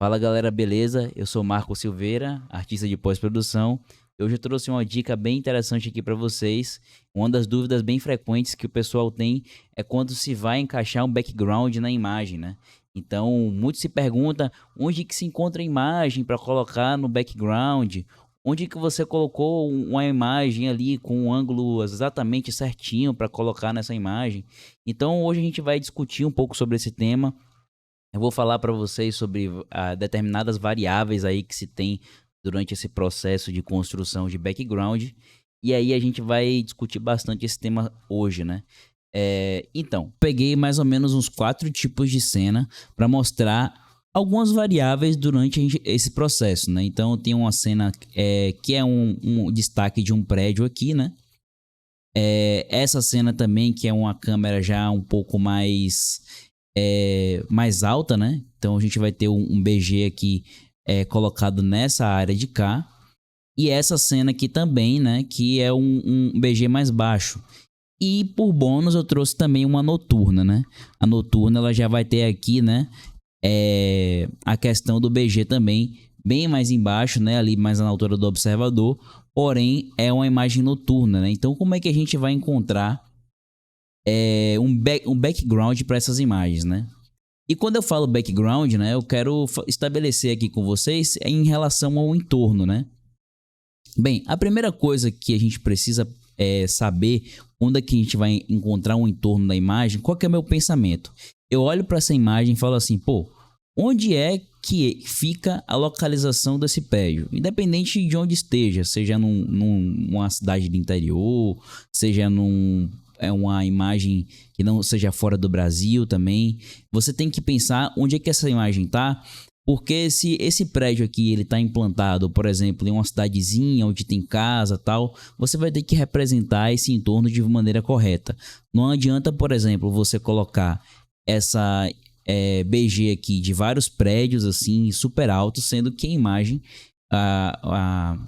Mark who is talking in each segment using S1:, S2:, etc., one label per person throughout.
S1: Fala galera, beleza? Eu sou Marco Silveira, artista de pós-produção. Hoje eu trouxe uma dica bem interessante aqui para vocês. Uma das dúvidas bem frequentes que o pessoal tem é quando se vai encaixar um background na imagem, né? Então, muitos se perguntam onde que se encontra a imagem para colocar no background, onde que você colocou uma imagem ali com um ângulo exatamente certinho para colocar nessa imagem. Então, hoje a gente vai discutir um pouco sobre esse tema. Eu vou falar para vocês sobre determinadas variáveis aí que se tem durante esse processo de construção de background. E aí a gente vai discutir bastante esse tema hoje, né? Então, peguei mais ou menos uns 4 tipos de cena para mostrar algumas variáveis durante esse processo, né? Então, tem uma cena que é um destaque de um prédio aqui, né? Essa cena também que é uma câmera já um pouco mais alta, né? Então a gente vai ter um BG aqui colocado nessa área de cá. E essa cena aqui também, né? Que é um BG mais baixo. E por bônus eu trouxe também uma noturna, né? A noturna ela já vai ter aqui, né? A questão do BG também bem mais embaixo, né? Ali mais na altura do observador. Porém é uma imagem noturna, né? Então como é que a gente vai encontrar um background para essas imagens, né? E quando eu falo background, né, eu quero estabelecer aqui com vocês em relação ao entorno, né? Bem, a primeira coisa que a gente precisa saber onde é que a gente vai encontrar um entorno da imagem, qual que é o meu pensamento? Eu olho para essa imagem e falo assim, pô, onde é que fica a localização desse prédio? Independente de onde esteja, seja numa cidade do interior, seja uma imagem que não seja fora do Brasil também. Você tem que pensar onde é que essa imagem está, porque se esse prédio aqui ele está implantado, por exemplo, em uma cidadezinha onde tem casa tal, você vai ter que representar esse entorno de maneira correta. Não adianta, por exemplo, você colocar essa BG aqui de vários prédios assim super altos, sendo que a imagem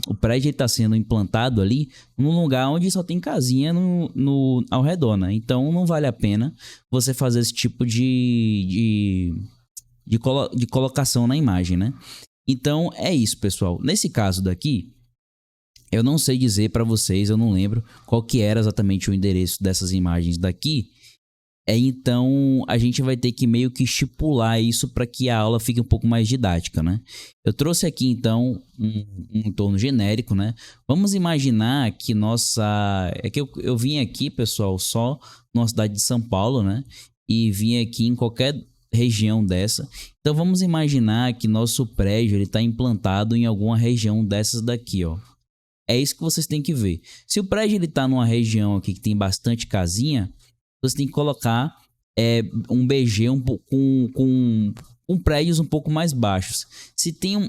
S1: o prédio está sendo implantado ali num lugar onde só tem casinha ao redor, né? Então não vale a pena você fazer esse tipo de colocação na imagem, né? Então é isso, pessoal. Nesse caso daqui, eu não sei dizer para vocês, eu não lembro qual que era exatamente o endereço dessas imagens daqui. Então a gente vai ter que meio que estipular isso para que a aula fique um pouco mais didática, né? Eu trouxe aqui então um entorno genérico, né? Vamos imaginar que eu vim aqui, pessoal, só na cidade de São Paulo, né? E vim aqui em qualquer região dessa. Então vamos imaginar que nosso prédio ele está implantado em alguma região dessas daqui, ó. É isso que vocês têm que ver. Se o prédio ele está numa região aqui que tem bastante casinha, você tem que colocar um BG com prédios um pouco mais baixos. Se ele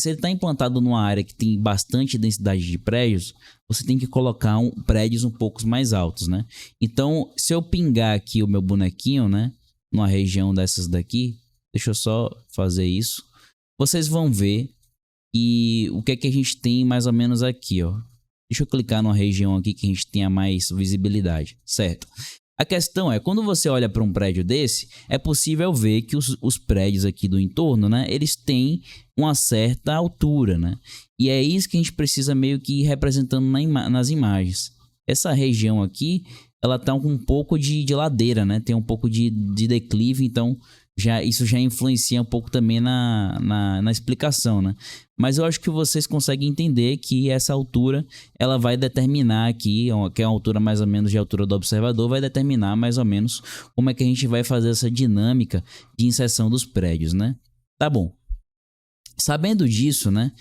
S1: está implantado numa área que tem bastante densidade de prédios, você tem que colocar prédios um pouco mais altos, né? Então, se eu pingar aqui o meu bonequinho, né, numa região dessas daqui, deixa eu só fazer isso. Vocês vão ver o que é que a gente tem mais ou menos aqui, ó. Deixa eu clicar numa região aqui que a gente tenha mais visibilidade, certo? A questão é, quando você olha para um prédio desse, é possível ver que os prédios aqui do entorno, né, eles têm uma certa altura, né? E é isso que a gente precisa meio que ir representando nas imagens. Essa região aqui, ela tá com um pouco de ladeira, né? Tem um pouco de declive, então isso já influencia um pouco também na explicação, né? Mas eu acho que vocês conseguem entender que essa altura, ela vai determinar aqui, que é a altura mais ou menos de altura do observador, vai determinar mais ou menos como é que a gente vai fazer essa dinâmica de inserção dos prédios, né? Tá bom. Sabendo disso, né?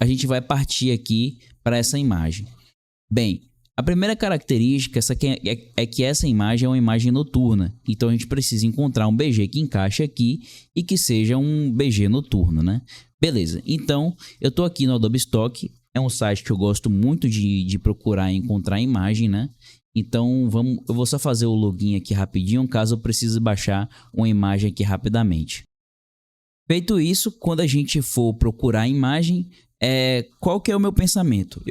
S1: A gente vai partir aqui para essa imagem. Bem, a primeira característica é que essa imagem é uma imagem noturna. Então a gente precisa encontrar um BG que encaixe aqui e que seja um BG noturno, né? Beleza, então eu tô aqui no Adobe Stock. É um site que eu gosto muito de procurar e encontrar imagem, né? Então eu vou só fazer o login aqui rapidinho, caso eu precise baixar uma imagem aqui rapidamente. Feito isso, quando a gente for procurar a imagem, qual que é o meu pensamento?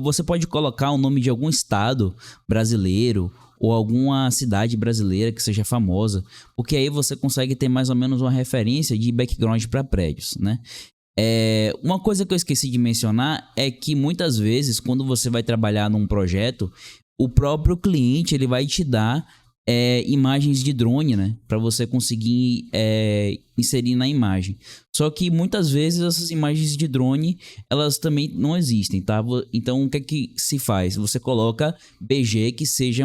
S1: Você pode colocar o nome de algum estado brasileiro ou alguma cidade brasileira que seja famosa, porque aí você consegue ter mais ou menos uma referência de background para prédios, né? Uma coisa que eu esqueci de mencionar é que muitas vezes, quando você vai trabalhar num projeto, o próprio cliente ele vai te dar imagens de drone, né? Para você conseguir inserir na imagem. Só que muitas vezes essas imagens de drone, elas também não existem, tá? Então, o que é que se faz? Você coloca BG que seja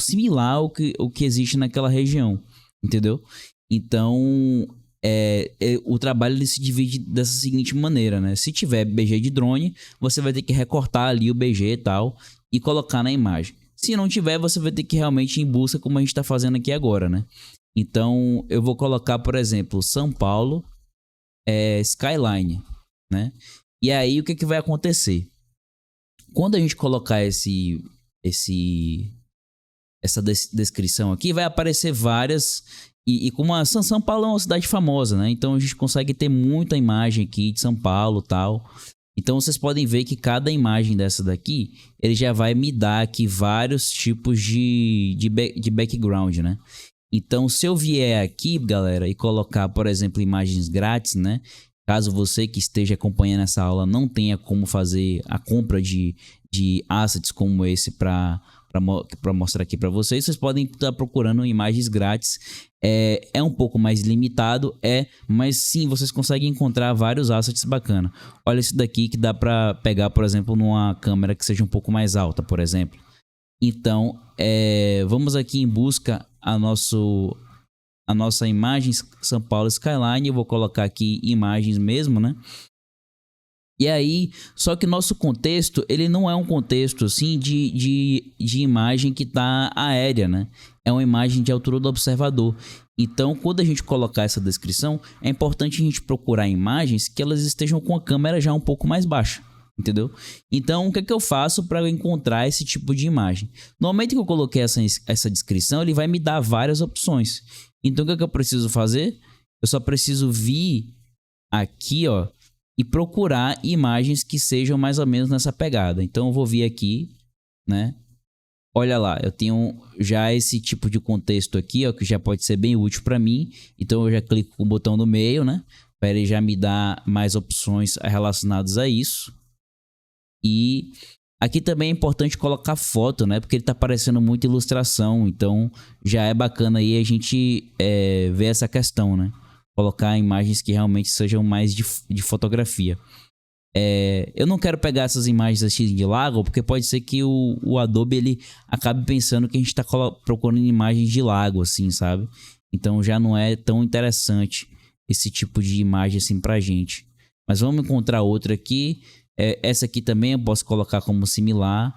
S1: similar ao que existe naquela região, entendeu? Então, o trabalho ele se divide dessa seguinte maneira, né? Se tiver BG de drone, você vai ter que recortar ali o BG e tal e colocar na imagem. Se não tiver, você vai ter que realmente ir em busca, como a gente está fazendo aqui agora, né? Então, eu vou colocar, por exemplo, São Paulo Skyline, né? E aí, o que vai acontecer? Quando a gente colocar essa descrição aqui, vai aparecer várias. E como São Paulo é uma cidade famosa, né? Então a gente consegue ter muita imagem aqui de São Paulo e tal. Então vocês podem ver que cada imagem dessa daqui, ele já vai me dar aqui vários tipos de background, né? Então se eu vier aqui, galera, e colocar, por exemplo, imagens grátis, né? Caso você que esteja acompanhando essa aula não tenha como fazer a compra de assets como esse para mostrar aqui para vocês, vocês podem estar procurando imagens grátis. É um pouco mais limitado, mas sim, vocês conseguem encontrar vários assets bacanas. Olha esse daqui que dá para pegar, por exemplo, numa câmera que seja um pouco mais alta, por exemplo. Então, vamos aqui em busca a nossa imagem São Paulo Skyline. Eu vou colocar aqui imagens mesmo, né? E aí, só que nosso contexto, ele não é um contexto assim de imagem que está aérea, né? É uma imagem de altura do observador. Então, quando a gente colocar essa descrição, é importante a gente procurar imagens que elas estejam com a câmera já um pouco mais baixa, entendeu? Então, o que é que eu faço para encontrar esse tipo de imagem? No momento que eu coloquei essa descrição, ele vai me dar várias opções. Então, o que é que eu preciso fazer? Eu só preciso vir aqui, ó, e procurar imagens que sejam mais ou menos nessa pegada. Então eu vou vir aqui, né? Olha lá, eu tenho já esse tipo de contexto aqui, ó, que já pode ser bem útil para mim. Então eu já clico com o botão no meio, né? Para ele já me dar mais opções relacionadas a isso. E aqui também é importante colocar foto, né? Porque ele tá parecendo muito ilustração. Então já é bacana aí a gente ver essa questão, né? Colocar imagens que realmente sejam mais de fotografia. Eu não quero pegar essas imagens assim de lago, porque pode ser que o Adobe ele acabe pensando que a gente está procurando imagens de lago, assim, sabe? Então já não é tão interessante esse tipo de imagem assim pra gente. Mas vamos encontrar outra aqui. Essa aqui também eu posso colocar como similar,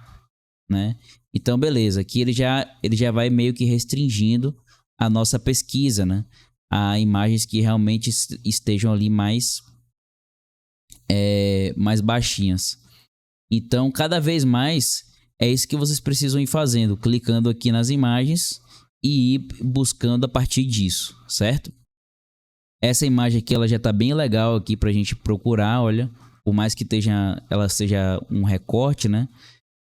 S1: né? Então beleza, aqui ele já vai meio que restringindo a nossa pesquisa, né? A imagens que realmente estejam ali mais baixinhas. Então, cada vez mais é isso que vocês precisam ir fazendo, clicando aqui nas imagens e ir buscando a partir disso, certo? Essa imagem aqui ela já está bem legal aqui para a gente procurar, olha, por mais que ela seja um recorte, né?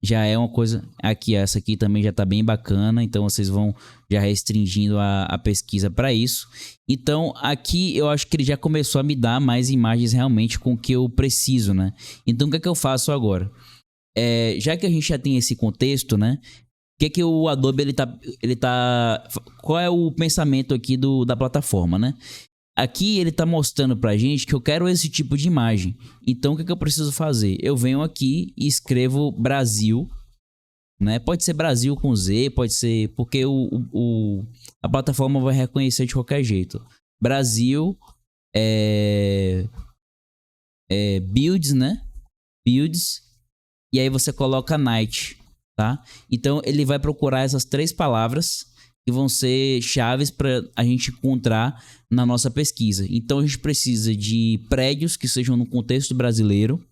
S1: Já é uma coisa aqui, essa aqui também já está bem bacana, então vocês vão já restringindo a pesquisa para isso. Então aqui eu acho que ele já começou a me dar mais imagens realmente com o que eu preciso, né? Então o que é que eu faço agora? Já que a gente já tem esse contexto, né? O que o Adobe ele tá qual é o pensamento aqui da plataforma, né? Aqui ele está mostrando pra gente que eu quero esse tipo de imagem. Então o que eu preciso fazer? Eu venho aqui e escrevo Brasil, né? Pode ser Brasil com Z, pode ser... Porque a plataforma vai reconhecer de qualquer jeito. Brasil builds, né? Builds. E aí você coloca night, tá? Então ele vai procurar essas 3 palavras que vão ser chaves para a gente encontrar na nossa pesquisa. Então a gente precisa de prédios que sejam no contexto brasileiro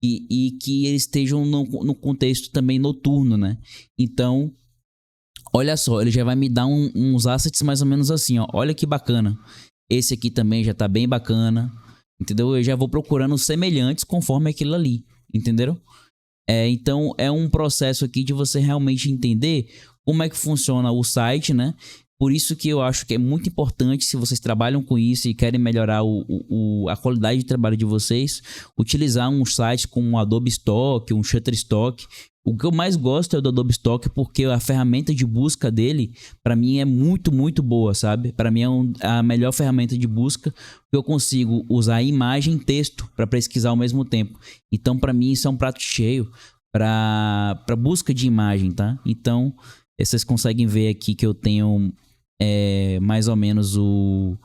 S1: e que eles estejam no contexto também noturno, né? Então, olha só, ele já vai me dar uns assets mais ou menos assim, ó. Olha que bacana. Esse aqui também já tá bem bacana, entendeu? Eu já vou procurando semelhantes conforme aquilo ali, entenderam? Então é um processo aqui de você realmente entender como é que funciona o site, né? Por isso que eu acho que é muito importante, se vocês trabalham com isso e querem melhorar a qualidade de trabalho de vocês, utilizar um site como o Adobe Stock, um Shutterstock. O que eu mais gosto é do Adobe Stock porque a ferramenta de busca dele, para mim, é muito, muito boa, sabe? Para mim é a melhor ferramenta de busca, porque eu consigo usar imagem e texto para pesquisar ao mesmo tempo. Então, para mim, isso é um prato cheio para busca de imagem, tá? Então, vocês conseguem ver aqui que eu tenho mais ou menos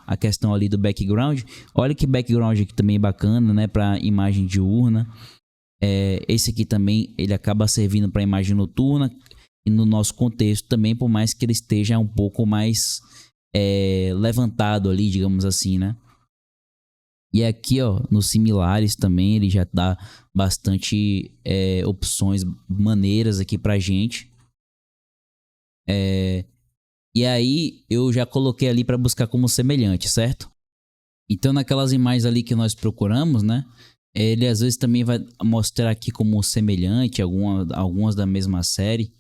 S1: a questão ali do background. Olha que background aqui também bacana, né? Para imagem diurna. Esse aqui também ele acaba servindo para imagem noturna e no nosso contexto também, por mais que ele esteja um pouco mais levantado ali, digamos assim, né? E aqui, ó, nos similares também ele já dá bastante opções maneiras aqui pra gente. E aí eu já coloquei ali para buscar como semelhante, certo? Então naquelas imagens ali que nós procuramos, né? Ele às vezes também vai mostrar aqui como semelhante algumas da mesma série.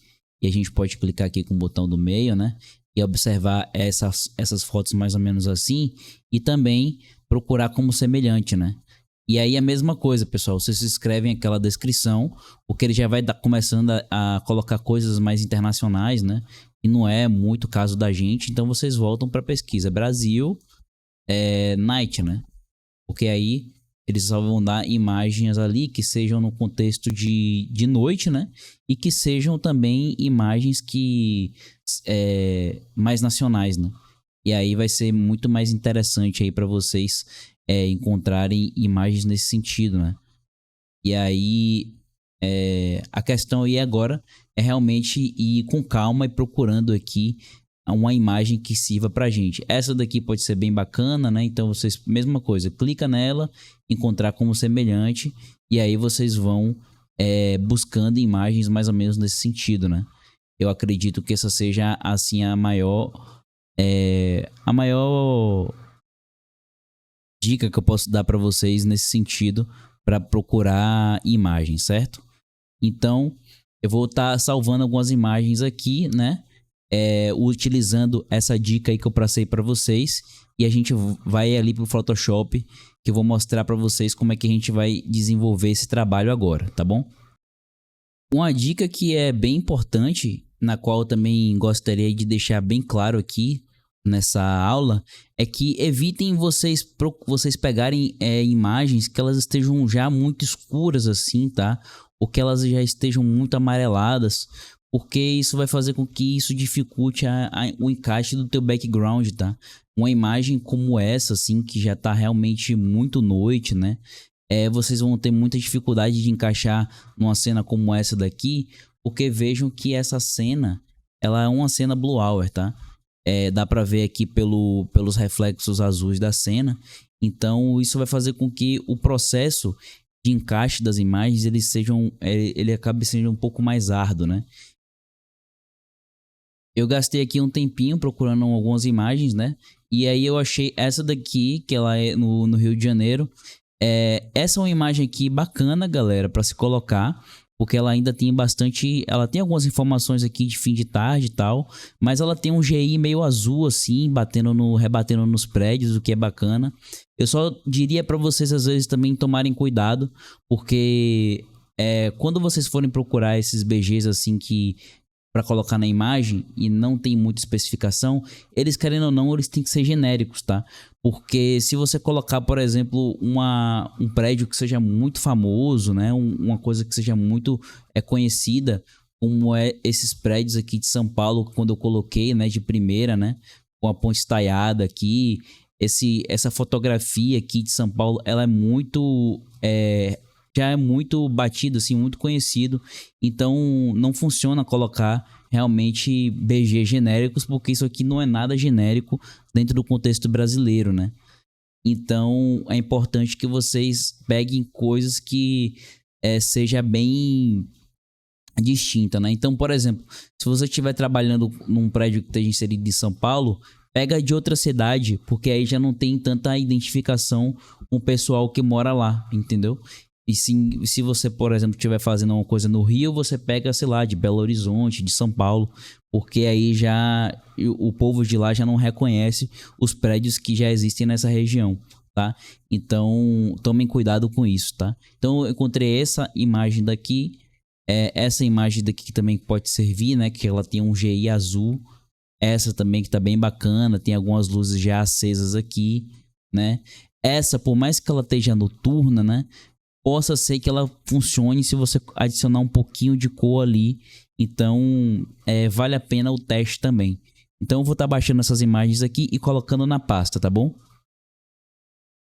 S1: E a gente pode clicar aqui com o botão do meio, né? E observar essas fotos mais ou menos assim. E também procurar como semelhante, né? E aí a mesma coisa, pessoal. Vocês escrevem aquela descrição, porque ele já vai começando a colocar coisas mais internacionais, né? E não é muito o caso da gente. Então vocês voltam para pesquisa Brasil, night, né? Porque aí eles só vão dar imagens ali que sejam no contexto de noite, né? E que sejam também imagens que mais nacionais, né? E aí vai ser muito mais interessante aí para vocês encontrarem imagens nesse sentido, né? E aí a questão aí agora é realmente ir com calma e procurando aqui uma imagem que sirva pra gente. Essa daqui pode ser bem bacana, né? Então vocês, mesma coisa, clica nela, encontrar como semelhante, e aí vocês vão buscando imagens mais ou menos nesse sentido, né? Eu acredito que essa seja assim a maior dica que eu posso dar para vocês nesse sentido para procurar imagens, certo? Então eu vou estar salvando algumas imagens aqui, né? Utilizando essa dica aí que eu passei para vocês, e a gente vai ali pro Photoshop, que eu vou mostrar para vocês como é que a gente vai desenvolver esse trabalho agora, tá bom? Uma dica que é bem importante, na qual eu também gostaria de deixar bem claro aqui nessa aula, é que evitem vocês pegarem imagens que elas estejam já muito escuras assim, tá? Ou que elas já estejam muito amareladas, porque isso vai fazer com que isso dificulte o encaixe do teu background, tá? Uma imagem como essa, assim, que já tá realmente muito noite, né? Vocês vão ter muita dificuldade de encaixar numa cena como essa daqui, porque vejam que essa cena, ela é uma cena blue hour, tá? Dá pra ver aqui pelos reflexos azuis da cena. Então isso vai fazer com que o processo de encaixe das imagens ele acabe sendo um pouco mais árduo, né? Eu gastei aqui um tempinho procurando algumas imagens, né? E aí eu achei essa daqui, que ela é no Rio de Janeiro. Essa é uma imagem aqui bacana, galera, para se colocar, porque ela ainda tem bastante... Ela tem algumas informações aqui de fim de tarde e tal, mas ela tem um GI meio azul assim, rebatendo nos prédios, o que é bacana. Eu só diria para vocês, às vezes, também tomarem cuidado, porque quando vocês forem procurar esses BGs assim que... para colocar na imagem e não tem muita especificação, eles querendo ou não, eles têm que ser genéricos, tá? Porque se você colocar, por exemplo, um prédio que seja muito famoso, né? Uma coisa que seja muito conhecida, como esses prédios aqui de São Paulo, quando eu coloquei, né, de primeira, né, com a ponte estaiada aqui, essa fotografia aqui de São Paulo, ela é muito... já é muito batido, assim, muito conhecido. Então não funciona colocar realmente BG genéricos, porque isso aqui não é nada genérico dentro do contexto brasileiro, né? Então é importante que vocês peguem coisas que seja bem distinta, né? Então, por exemplo, se você estiver trabalhando num prédio que esteja inserido em São Paulo, pega de outra cidade, porque aí já não tem tanta identificação com o pessoal que mora lá, entendeu? E se você, por exemplo, estiver fazendo uma coisa no Rio, você pega, sei lá, de Belo Horizonte, de São Paulo, porque aí já o povo de lá já não reconhece os prédios que já existem nessa região, tá? Então, tomem cuidado com isso, tá? Então, eu encontrei essa imagem daqui, essa imagem daqui que também pode servir, né? Que ela tem um GI azul, essa também que tá bem bacana, tem algumas luzes já acesas aqui, né? Essa, por mais que ela esteja noturna, né? Possa ser que ela funcione se você adicionar um pouquinho de cor ali. Então, vale a pena o teste também. Então, eu vou estar baixando essas imagens aqui e colocando na pasta, tá bom?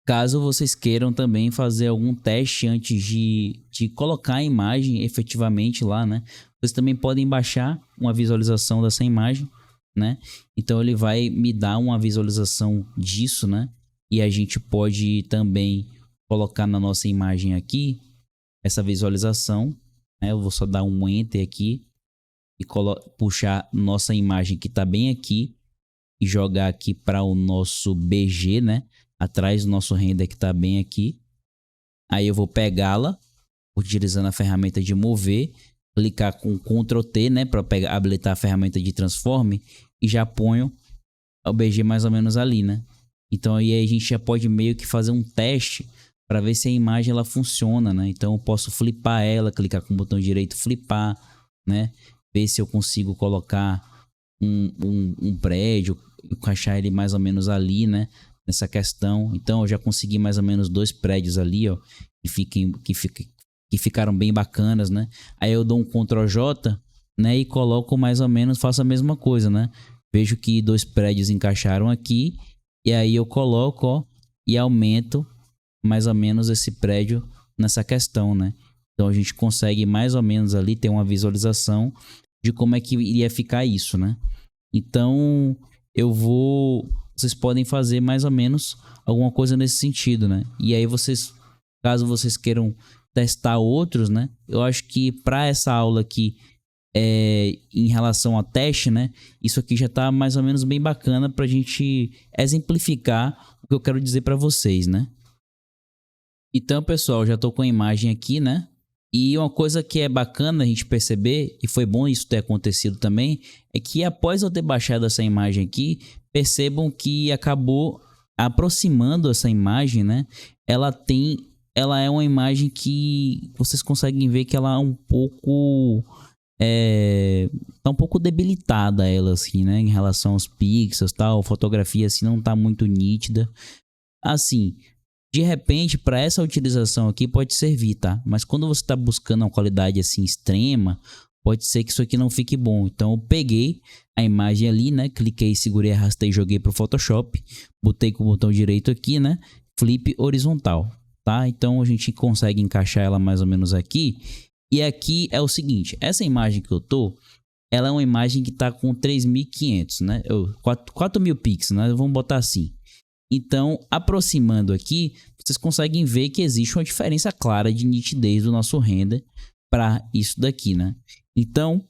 S1: Caso vocês queiram também fazer algum teste antes de colocar a imagem efetivamente lá, né? Vocês também podem baixar uma visualização dessa imagem, né? Então, ele vai me dar uma visualização disso, né? E a gente pode também colocar na nossa imagem aqui essa visualização, né? Eu vou só dar um enter aqui e puxar nossa imagem que está bem aqui e jogar aqui para o nosso BG, né? Atrás do nosso render que está bem aqui. Aí eu vou pegá-la utilizando a ferramenta de mover, clicar com Ctrl T, né? Para habilitar a ferramenta de transform e já ponho o BG mais ou menos ali, né? Então aí a gente já pode meio que fazer um teste para ver se a imagem ela funciona, né? Então eu posso flipar ela, clicar com o botão direito, flipar, né? Ver se eu consigo colocar um prédio, encaixar ele mais ou menos ali, né? Nessa questão. Então eu já consegui mais ou menos 2 prédios ali, ó, que ficaram bem bacanas, né? Aí eu dou um Ctrl J, né? E coloco mais ou menos, faço a mesma coisa, né? Vejo que 2 prédios encaixaram aqui e aí eu coloco, ó, e aumento mais ou menos esse prédio nessa questão, né? Então a gente consegue mais ou menos ali ter uma visualização de como é que iria ficar isso, né? Então vocês podem fazer mais ou menos alguma coisa nesse sentido, né? E aí caso vocês queiram testar outros, né? Eu acho que para essa aula aqui, em relação a teste, né? Isso aqui já tá mais ou menos bem bacana para a gente exemplificar o que eu quero dizer para vocês, né? Então, pessoal, já estou com a imagem aqui, né? E uma coisa que é bacana a gente perceber, e foi bom isso ter acontecido também, é que após eu ter baixado essa imagem aqui, percebam que acabou aproximando essa imagem, né? Ela é uma imagem que vocês conseguem ver que ela é um pouco... tá um pouco debilitada ela, assim, né? Em relação aos pixels, tal, a fotografia assim não tá muito nítida. Assim... De repente, para essa utilização aqui pode servir, tá? Mas quando você está buscando uma qualidade assim extrema, pode ser que isso aqui não fique bom. Então eu peguei a imagem ali, né? Cliquei, segurei, arrastei, joguei para o Photoshop. Botei com o botão direito aqui, né? Flip horizontal, tá? Então a gente consegue encaixar ela mais ou menos aqui. E aqui é o seguinte, essa imagem que eu tô, ela é uma imagem que tá com 3.500, né? 4.000 pixels, né? Vamos botar assim. Então, aproximando aqui, vocês conseguem ver que existe uma diferença clara de nitidez do nosso render para isso daqui, né? Então,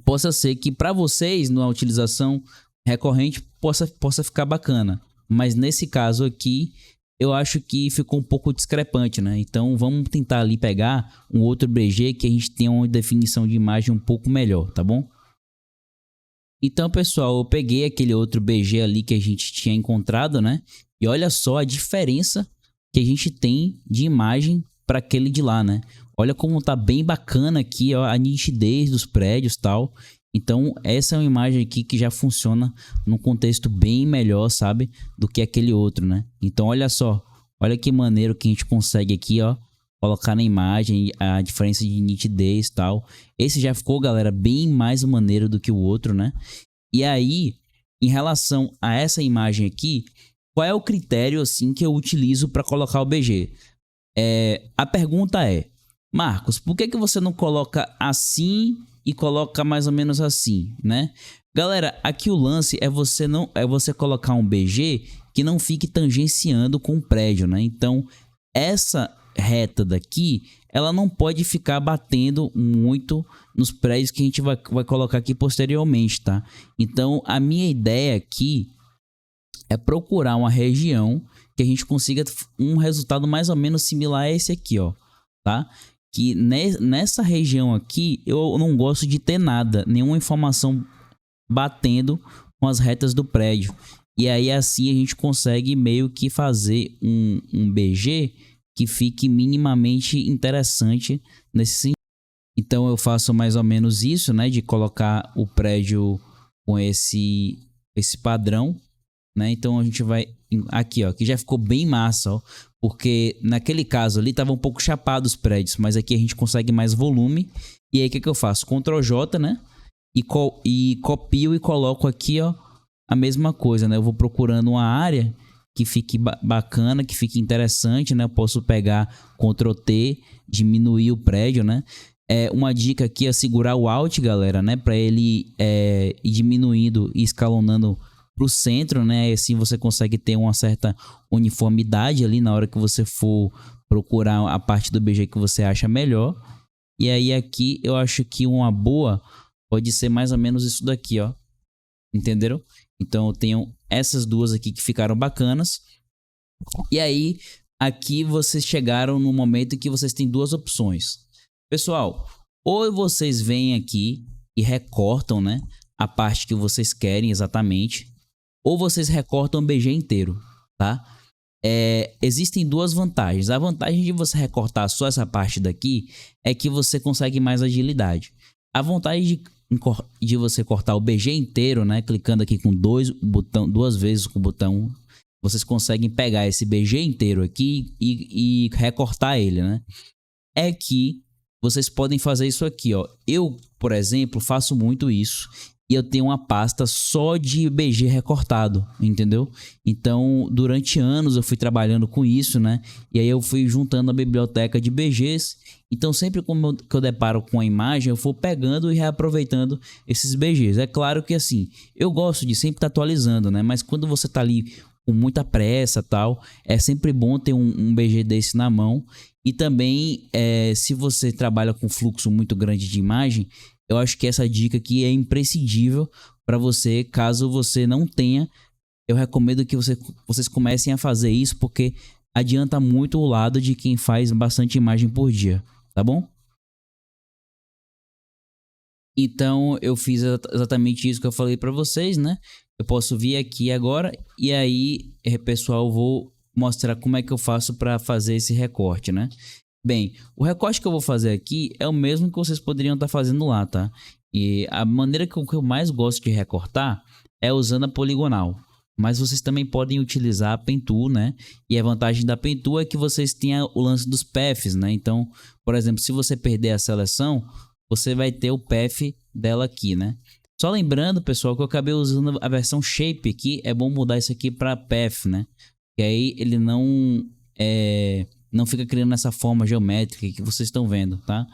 S1: possa ser que para vocês, numa utilização recorrente, possa ficar bacana. Mas nesse caso aqui, eu acho que ficou um pouco discrepante, né? Então, vamos tentar ali pegar um outro BG que a gente tenha uma definição de imagem um pouco melhor, tá bom? Então, pessoal, eu peguei aquele outro BG ali que a gente tinha encontrado, né? E olha só a diferença que a gente tem de imagem para aquele de lá, né? Olha como tá bem bacana aqui, ó, a nitidez dos prédios e tal. Então, essa é uma imagem aqui que já funciona num contexto bem melhor, sabe? Do que aquele outro, né? Então, olha só. Olha que maneiro que a gente consegue aqui, ó. Colocar na imagem a diferença de nitidez e tal. Esse já ficou, galera, bem mais maneiro do que o outro, né? E aí, em relação a essa imagem aqui, qual é o critério, assim, que eu utilizo para colocar o BG? A pergunta é, Marcos, por que você não coloca assim e coloca mais ou menos assim, né? Galera, aqui o lance é você colocar um BG que não fique tangenciando com o prédio, né? Então, essa reta daqui, ela não pode ficar batendo muito nos prédios que a gente vai colocar aqui posteriormente, tá? Então, a minha ideia aqui é procurar uma região que a gente consiga um resultado mais ou menos similar a esse aqui, ó. tá? Que nessa região aqui eu não gosto de ter nada, nenhuma informação batendo com as retas do prédio. E aí assim a gente consegue meio que fazer um BG que fique minimamente interessante nesse sentido. Então eu faço mais ou menos isso, né, de colocar o prédio com esse padrão, né? Então a gente vai aqui, ó, que já ficou bem massa, ó, porque naquele caso ali tava um pouco chapado os prédios, mas aqui a gente consegue mais volume. E aí o que eu faço? Ctrl J, né? E copio e coloco aqui, ó, a mesma coisa, né? Eu vou procurando uma área que fique bacana, que fique interessante, né? Eu posso pegar Ctrl T, diminuir o prédio, né? Uma dica aqui é segurar o Alt, galera, né? Para ele ir diminuindo e escalonando pro centro, né? Assim você consegue ter uma certa uniformidade ali na hora que você for procurar a parte do BG que você acha melhor. E aí aqui eu acho que uma boa pode ser mais ou menos isso daqui, ó. Entenderam? Então eu tenho essas duas aqui que ficaram bacanas. E aí aqui vocês chegaram no momento que vocês têm duas opções. Pessoal, ou vocês vêm aqui e recortam, né, a parte que vocês querem exatamente, ou vocês recortam o BG inteiro, tá? Existem duas vantagens. A vantagem de você recortar só essa parte daqui é que você consegue mais agilidade. A vantagem de você cortar o BG inteiro, né, clicando aqui com duas vezes com o botão, vocês conseguem pegar esse BG inteiro aqui e recortar ele, né? É que vocês podem fazer isso aqui, ó. Eu, por exemplo, faço muito isso. E eu tenho uma pasta só de BG recortado, entendeu? Então, durante anos eu fui trabalhando com isso, né? E aí eu fui juntando a biblioteca de BGs. Então, sempre que eu deparo com a imagem, eu vou pegando e reaproveitando esses BGs. É claro que assim, eu gosto de sempre estar atualizando, né? Mas quando você tá ali com muita pressa tal, é sempre bom ter um BG desse na mão. E também, se você trabalha com fluxo muito grande de imagem, eu acho que essa dica aqui é imprescindível para você, caso você não tenha. Eu recomendo que vocês comecem a fazer isso, porque adianta muito o lado de quem faz bastante imagem por dia, tá bom? Então eu fiz exatamente isso que eu falei para vocês, né? Eu posso vir aqui agora e aí, pessoal, eu vou mostrar como é que eu faço para fazer esse recorte, né? Bem, o recorte que eu vou fazer aqui é o mesmo que vocês poderiam estar fazendo lá, tá? E a maneira que eu mais gosto de recortar é usando a poligonal. Mas vocês também podem utilizar a Pen Tool, né? E a vantagem da Pen Tool é que vocês têm o lance dos paths, né? Então, por exemplo, se você perder a seleção, você vai ter o path dela aqui, né? Só lembrando, pessoal, que eu acabei usando a versão Shape aqui. É bom mudar isso aqui para path, né? Que aí ele não fica criando essa forma geométrica que vocês estão vendo, tá?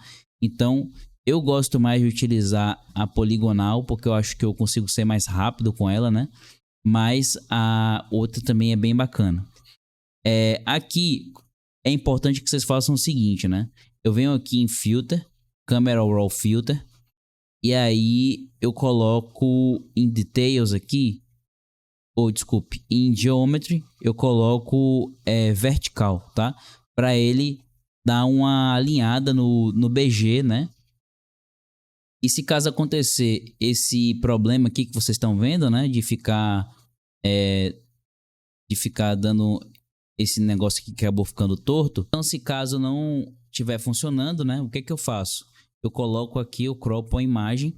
S1: Então, eu gosto mais de utilizar a poligonal, porque eu acho que eu consigo ser mais rápido com ela, né? Mas a outra também é bem bacana. Aqui é importante que vocês façam o seguinte, né? Eu venho aqui em Filter, Camera Raw Filter, e aí eu coloco em Details aqui, ou desculpe, em Geometry, eu coloco vertical, tá? Para ele dar uma alinhada no BG, né? E se caso acontecer esse problema aqui que vocês estão vendo, né? De ficar dando esse negócio aqui que acabou ficando torto. Então, se caso não estiver funcionando, né? O que que eu faço? Eu coloco aqui, eu cropo a imagem,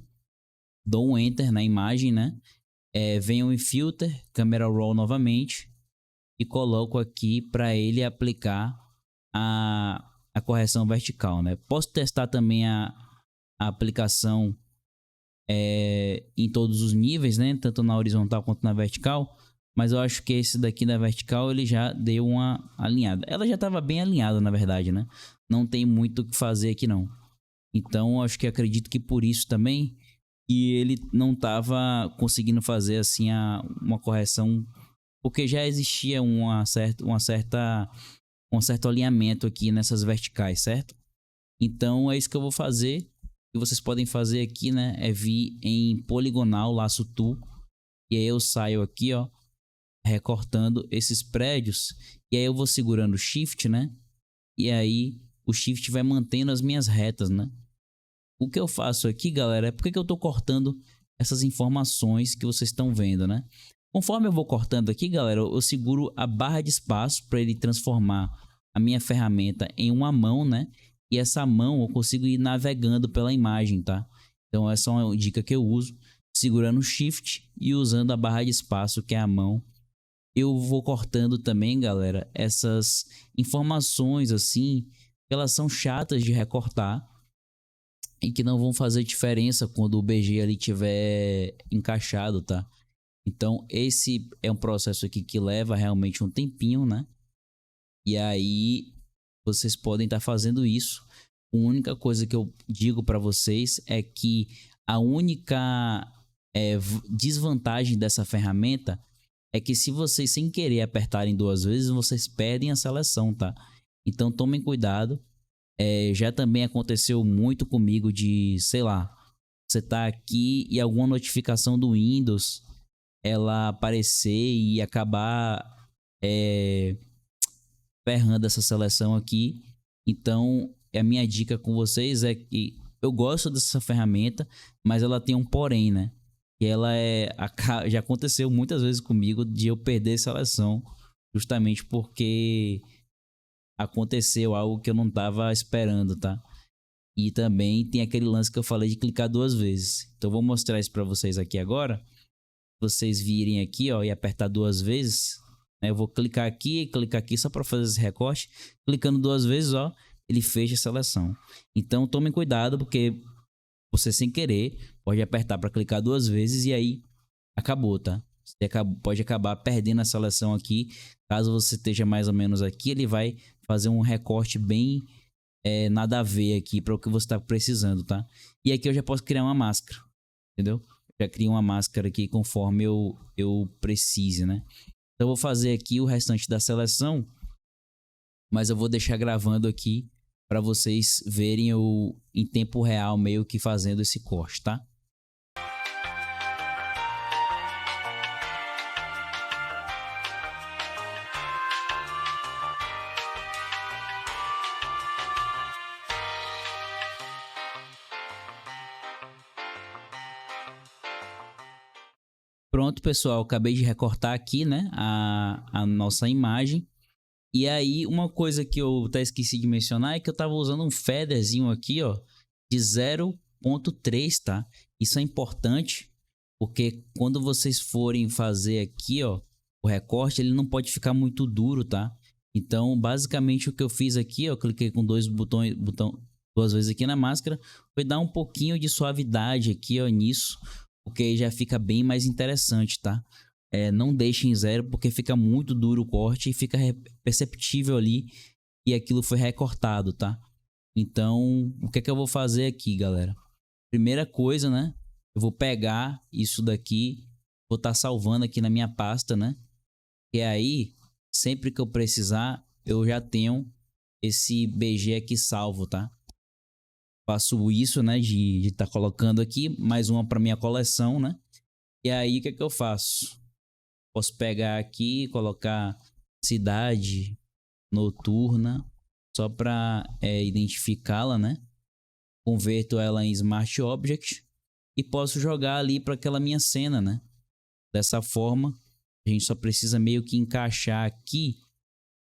S1: dou um Enter na imagem, né? Venho em Filter, Camera Raw novamente e coloco aqui para ele aplicar a correção vertical, né? Posso testar também a aplicação em todos os níveis, né? Tanto na horizontal quanto na vertical. Mas eu acho que esse daqui da vertical ele já deu uma alinhada. Ela já estava bem alinhada, na verdade, né? Não tem muito o que fazer aqui não. Então eu acho que acredito que por isso também que ele não estava conseguindo fazer assim uma correção, porque já existia um certo alinhamento aqui nessas verticais, certo? Então é isso que eu vou fazer. O que vocês podem fazer aqui, né, é vir em poligonal, laço tool, e aí eu saio aqui, ó, recortando esses prédios, e aí eu vou segurando Shift, né, e aí o Shift vai mantendo as minhas retas, né? O que eu faço aqui, galera, é porque eu tô cortando essas informações que vocês estão vendo, né? Conforme eu vou cortando aqui, galera, eu seguro a barra de espaço para ele transformar a minha ferramenta em uma mão, né? E essa mão eu consigo ir navegando pela imagem, tá? Então essa é uma dica que eu uso, segurando o Shift e usando a barra de espaço, que é a mão. Eu vou cortando também, galera, essas informações assim, que elas são chatas de recortar e que não vão fazer diferença quando o BG ali tiver encaixado, tá? Então esse é um processo aqui que leva realmente um tempinho, né? E aí vocês podem estar fazendo isso. A única coisa que eu digo para vocês é que a única desvantagem dessa ferramenta é que se vocês sem querer apertarem 2 vezes, vocês perdem a seleção, tá? Então tomem cuidado. Já também aconteceu muito comigo de, sei lá, você tá aqui e alguma notificação do Windows ela aparecer e acabar ferrando essa seleção aqui. Então a minha dica com vocês é que eu gosto dessa ferramenta, mas ela tem um porém, né? Que ela já aconteceu muitas vezes comigo de eu perder seleção, justamente porque aconteceu algo que eu não estava esperando, tá? E também tem aquele lance que eu falei de clicar 2 vezes. Então eu vou mostrar isso para vocês aqui agora. Vocês virem aqui, ó, e apertar 2 vezes, né? Eu vou clicar aqui só para fazer esse recorte. Clicando 2 vezes, ó, ele fecha a seleção. Então tomem cuidado, porque você sem querer pode apertar para clicar 2 vezes e aí acabou, tá? Você pode acabar perdendo a seleção aqui. Caso você esteja mais ou menos aqui, ele vai fazer um recorte bem nada a ver aqui para o que você está precisando, tá? E aqui eu já posso criar uma máscara, entendeu? Já crio uma máscara aqui conforme eu precise, né? Então eu vou fazer aqui o restante da seleção, mas eu vou deixar gravando aqui para vocês verem eu em tempo real meio que fazendo esse corte, tá? Pronto, pessoal, acabei de recortar aqui, né, a nossa imagem. E aí, uma coisa que eu até esqueci de mencionar é que eu tava usando um featherzinho aqui, ó, de 0.3, tá? Isso é importante, porque quando vocês forem fazer aqui, ó, o recorte, ele não pode ficar muito duro, tá? Então, basicamente, o que eu fiz aqui, ó, eu cliquei com 2 2 vezes aqui na máscara, foi dar um pouquinho de suavidade aqui, ó, nisso, porque aí já fica bem mais interessante, tá? Não deixe em 0 porque fica muito duro o corte e fica perceptível ali e aquilo foi recortado, tá? Então, o que é que eu vou fazer aqui, galera? Primeira coisa, né? Eu vou pegar isso daqui, vou estar salvando aqui na minha pasta, né? E aí, sempre que eu precisar, eu já tenho esse BG aqui salvo, tá? Faço isso, né? De estar colocando aqui mais uma para minha coleção, né? E aí, o que é que eu faço? Posso pegar aqui e colocar cidade noturna só para identificá-la, né? Converto ela em Smart Object e posso jogar ali para aquela minha cena, né? Dessa forma, a gente só precisa meio que encaixar aqui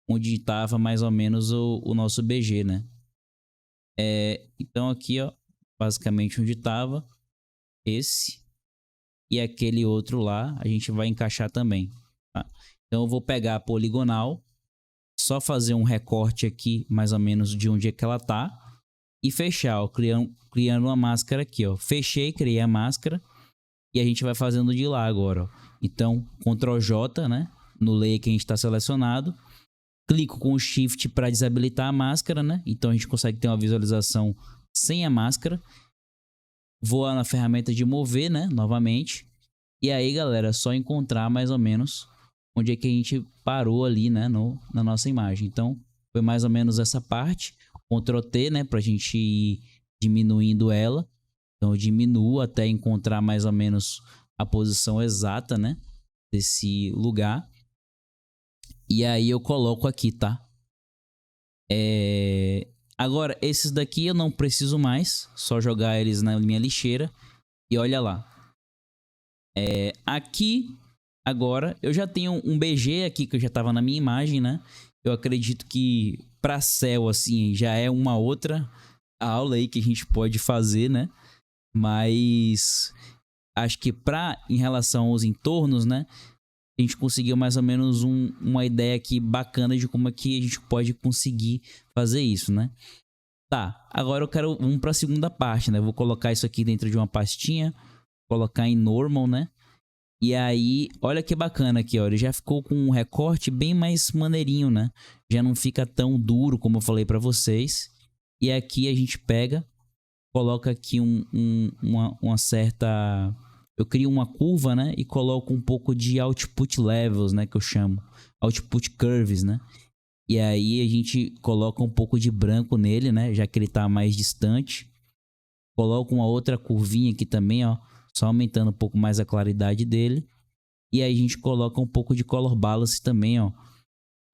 S1: onde estava mais ou menos o nosso BG, né? Então aqui, ó, basicamente onde estava esse e aquele outro lá, a gente vai encaixar também, tá? Então eu vou pegar a poligonal, só fazer um recorte aqui mais ou menos de onde é que ela tá e fechar, ó, criando uma máscara aqui, ó. Fechei, criei a máscara e a gente vai fazendo de lá agora, ó. Então, Ctrl J, né, no layer que a gente está selecionado, clico com o Shift para desabilitar a máscara, né? Então a gente consegue ter uma visualização sem a máscara. Vou na ferramenta de mover, né, novamente. E aí, galera, é só encontrar mais ou menos onde é que a gente parou ali, né, na nossa imagem. Então, foi mais ou menos essa parte. Ctrl T, né, pra gente ir diminuindo ela. Então, eu diminuo até encontrar mais ou menos a posição exata, né, desse lugar. E aí eu coloco aqui, tá? Agora, esses daqui eu não preciso mais, só jogar eles na minha lixeira. E olha lá. Aqui, agora, eu já tenho um BG aqui que eu já tava na minha imagem, né? Eu acredito que para céu, assim, já é uma outra aula aí que a gente pode fazer, né? Mas acho que em relação aos entornos, né? A gente conseguiu mais ou menos uma ideia aqui bacana de como é que a gente pode conseguir fazer isso, né? Tá, agora vamos para a segunda parte, né? Eu vou colocar isso aqui dentro de uma pastinha, colocar em normal, né? E aí, olha que bacana aqui, ó, ele já ficou com um recorte bem mais maneirinho, né? Já não fica tão duro como eu falei para vocês. E aqui a gente pega, coloca aqui uma certa... Eu crio uma curva, né? E coloco um pouco de output levels, né? Que eu chamo. Output curves, né? E aí a gente coloca um pouco de branco nele, né? Já que ele tá mais distante. Coloco uma outra curvinha aqui também, ó. Só aumentando um pouco mais a claridade dele. E aí a gente coloca um pouco de color balance também, ó.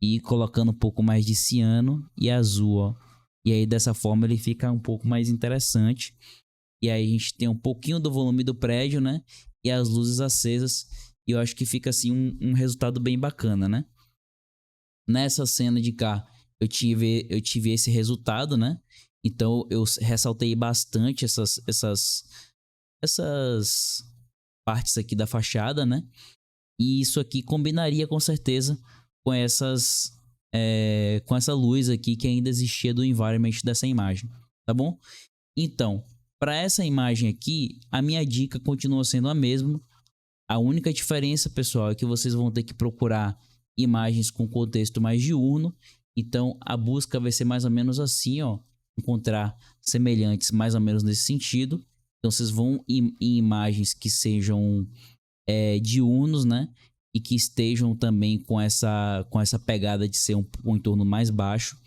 S1: E colocando um pouco mais de ciano e azul, ó. E aí dessa forma ele fica um pouco mais interessante. E aí a gente tem um pouquinho do volume do prédio, né? E as luzes acesas. E eu acho que fica assim um resultado bem bacana, né? Nessa cena de cá, eu tive esse resultado, né? Então eu ressaltei bastante essas partes aqui da fachada, né? E isso aqui combinaria com certeza com com essa luz aqui que ainda existia do environment dessa imagem, tá bom? Então, para essa imagem aqui, a minha dica continua sendo a mesma. A única diferença, pessoal, é que vocês vão ter que procurar imagens com contexto mais diurno. Então, a busca vai ser mais ou menos assim, ó. Encontrar semelhantes mais ou menos nesse sentido. Então, vocês vão em imagens que sejam diurnos, né? E que estejam também com essa pegada de ser um entorno mais baixo.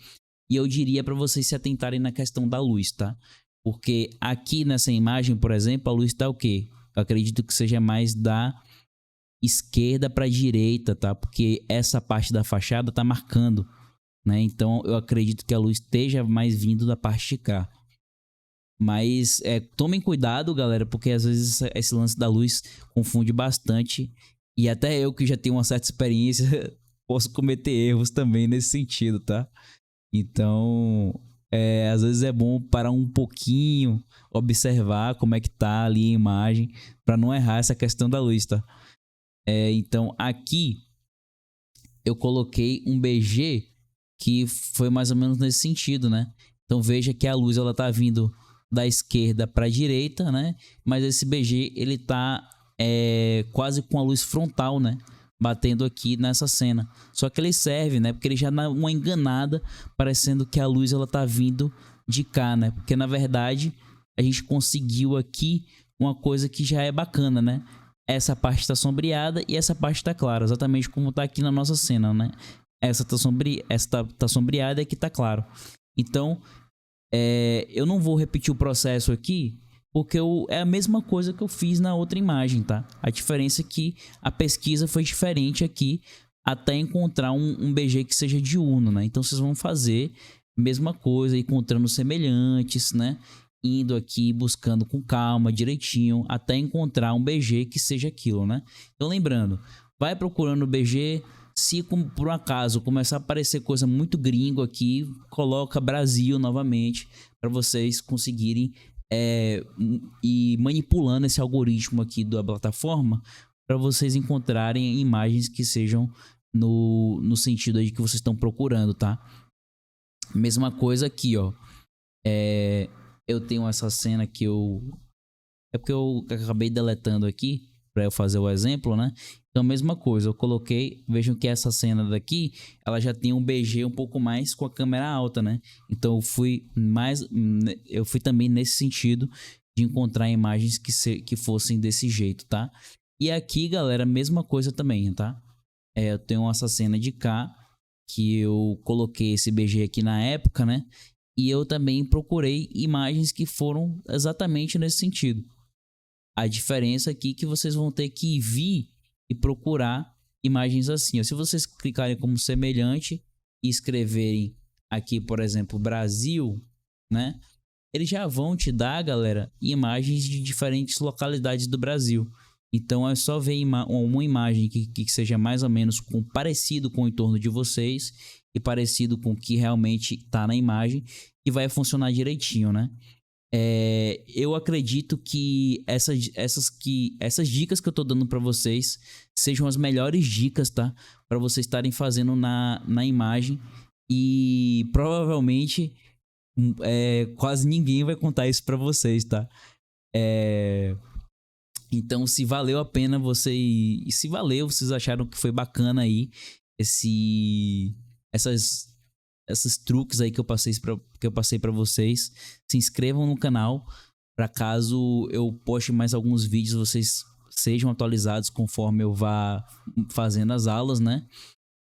S1: E eu diria para vocês se atentarem na questão da luz, tá? Porque aqui nessa imagem, por exemplo, a luz está o quê? Eu acredito que seja mais da esquerda para a direita, tá? Porque essa parte da fachada tá marcando, né? Então eu acredito que a luz esteja mais vindo da parte de cá. Mas tomem cuidado, galera, porque às vezes esse lance da luz confunde bastante. E até eu que já tenho uma certa experiência posso cometer erros também nesse sentido, tá? Então, às vezes é bom parar um pouquinho, observar como é que tá ali a imagem, para não errar essa questão da luz, tá? Então, aqui eu coloquei um BG que foi mais ou menos nesse sentido, né? Então, veja que a luz ela tá vindo da esquerda para a direita, né? Mas esse BG ele tá quase com a luz frontal, né? Batendo aqui nessa cena. Só que ele serve, né? Porque ele já dá uma enganada, parecendo que a luz ela tá vindo de cá, né? Porque na verdade a gente conseguiu aqui uma coisa que já é bacana, né? Essa parte está sombreada e essa parte está clara, exatamente como tá aqui na nossa cena, né? Essa tá sombreada e aqui tá claro. Então, eu não vou repetir o processo aqui, porque é a mesma coisa que eu fiz na outra imagem, tá? A diferença é que a pesquisa foi diferente aqui até encontrar um BG que seja diurno, né? Então vocês vão fazer a mesma coisa, encontrando semelhantes, né? Indo aqui, buscando com calma, direitinho, até encontrar um BG que seja aquilo, né? Então lembrando, vai procurando o BG. Se por um acaso começar a aparecer coisa muito gringo aqui, coloca Brasil novamente para vocês conseguirem ir manipulando esse algoritmo aqui da plataforma para vocês encontrarem imagens que sejam no sentido aí que vocês estão procurando, tá? Mesma coisa aqui, ó. Eu tenho essa cena que é porque eu acabei deletando aqui para eu fazer o exemplo, né? Então, mesma coisa, eu coloquei, vejam que essa cena daqui, ela já tem um BG um pouco mais com a câmera alta, né? Então, eu fui também nesse sentido de encontrar imagens que fossem desse jeito, tá? E aqui, galera, mesma coisa também, tá? Eu tenho essa cena de cá, que eu coloquei esse BG aqui na época, né? E eu também procurei imagens que foram exatamente nesse sentido. A diferença aqui é que vocês vão ter que vir e procurar imagens assim. Se vocês clicarem como semelhante e escreverem aqui, por exemplo, Brasil, né? Eles já vão te dar, galera, imagens de diferentes localidades do Brasil. Então é só ver uma imagem que seja mais ou menos parecido com o entorno de vocês e parecido com o que realmente está na imagem e vai funcionar direitinho, né? Eu acredito que essas dicas que eu tô dando para vocês sejam as melhores dicas, tá? Para vocês estarem fazendo na imagem e provavelmente quase ninguém vai contar isso para vocês, tá? Então, se valeu a pena se valeu, vocês acharam que foi bacana aí esses truques aí que eu passei para vocês, se inscrevam no canal para caso eu poste mais alguns vídeos, vocês sejam atualizados conforme eu vá fazendo as aulas, né?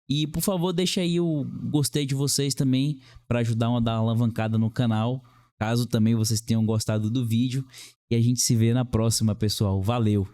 S1: E por favor, deixa aí o gostei de vocês também para ajudar a dar uma alavancada no canal, caso também vocês tenham gostado do vídeo. E a gente se vê na próxima, pessoal. Valeu!